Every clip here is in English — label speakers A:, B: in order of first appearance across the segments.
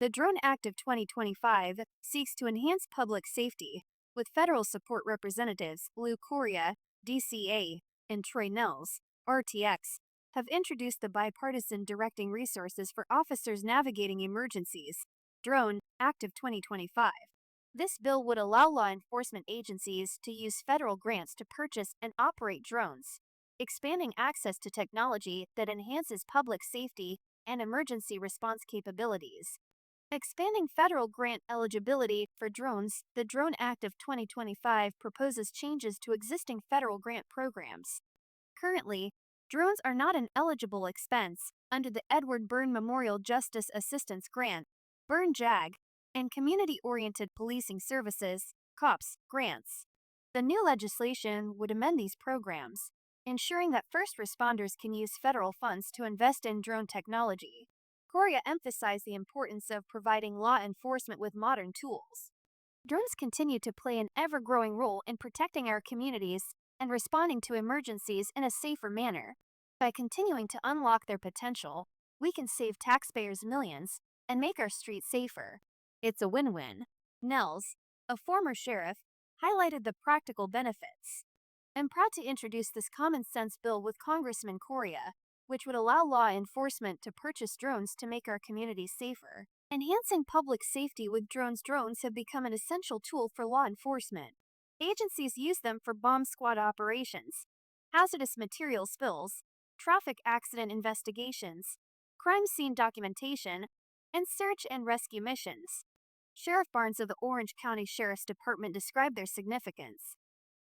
A: The Drone Act of 2025 seeks to enhance public safety, with federal support representatives Lou Correa, DCA, and Troy Nehls, RTX, have introduced the bipartisan Directing Resources for Officers Navigating Emergencies, Drone Act of 2025. This bill would allow law enforcement agencies to use federal grants to purchase and operate drones, expanding access to technology that enhances public safety and emergency response capabilities. Expanding federal grant eligibility for drones, the Drone Act of 2025 proposes changes to existing federal grant programs. Currently, drones are not an eligible expense under the Edward Byrne Memorial Justice Assistance Grant, Byrne-JAG, and Community-Oriented Policing Services, COPS, grants. The new legislation would amend these programs, ensuring that first responders can use federal funds to invest in drone technology. Correa emphasized the importance of providing law enforcement with modern tools. Drones continue to play an ever-growing role in protecting our communities and responding to emergencies in a safer manner. By continuing to unlock their potential, we can save taxpayers millions and make our streets safer. It's a win-win. Nehls, a former sheriff, highlighted the practical benefits. I'm proud to introduce this common-sense bill with Congressman Correa, which would allow law enforcement to purchase drones to make our communities safer. Enhancing public safety with drones have become an essential tool for law enforcement. Agencies use them for bomb squad operations, hazardous material spills, traffic accident investigations, crime scene documentation, and search and rescue missions. Sheriff Barnes of the Orange County Sheriff's Department described their significance.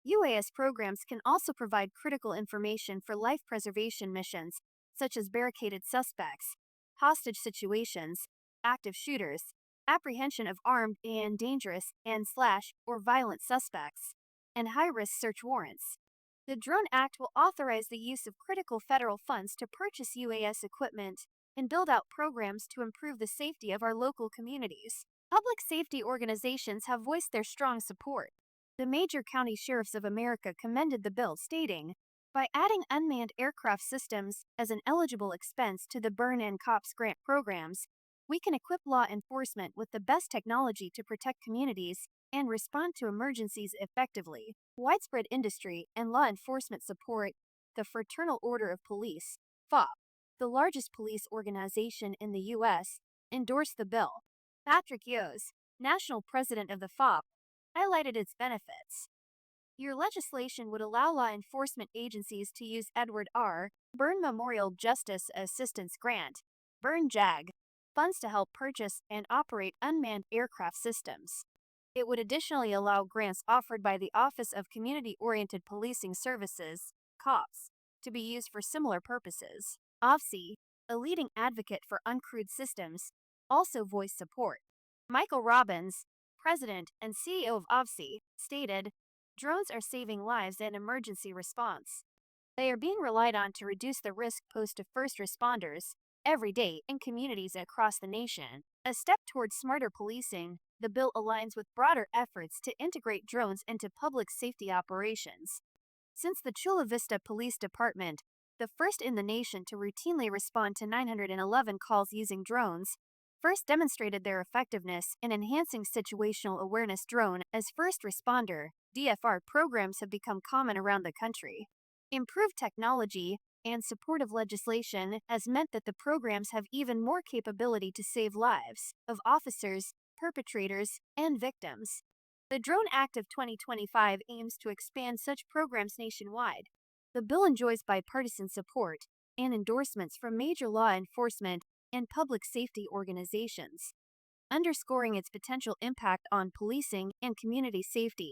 A: UAS programs can also provide critical information for life preservation missions, such as barricaded suspects, hostage situations, active shooters, apprehension of armed and dangerous or violent suspects, and high-risk search warrants. The Drone Act will authorize the use of critical federal funds to purchase UAS equipment and build out programs to improve the safety of our local communities. Public safety organizations have voiced their strong support. The major county sheriffs of America commended the bill, stating, "By adding unmanned aircraft systems as an eligible expense to the Byrne and COPS grant programs, we can equip law enforcement with the best technology to protect communities and respond to emergencies effectively." Widespread industry and law enforcement support. The Fraternal Order of Police, FOP, the largest police organization in the U.S., endorsed the bill. Patrick Yos, national president of the FOP, highlighted its benefits. Your legislation would allow law enforcement agencies to use Edward R. Byrne Memorial Justice Assistance Grant, Byrne-JAG, funds to help purchase and operate unmanned aircraft systems. It would additionally allow grants offered by the Office of Community-Oriented Policing Services, COPS, to be used for similar purposes. OFC, a leading advocate for uncrewed systems, also voiced support. Michael Robbins, president and CEO of OFC, stated, "Drones are saving lives in emergency response. They are being relied on to reduce the risk posed to first responders every day in communities across the nation." A step towards smarter policing, the bill aligns with broader efforts to integrate drones into public safety operations. Since the Chula Vista Police Department, the first in the nation to routinely respond to 911 calls using drones, first demonstrated their effectiveness in enhancing situational awareness. Drone as first responder (DFR) programs have become common around the country. Improved technology and supportive legislation has meant that the programs have even more capability to save lives of officers, perpetrators, and victims. The Drone Act of 2025 aims to expand such programs nationwide. The bill enjoys bipartisan support and endorsements from major law enforcement and public safety organizations, underscoring its potential impact on policing and community safety.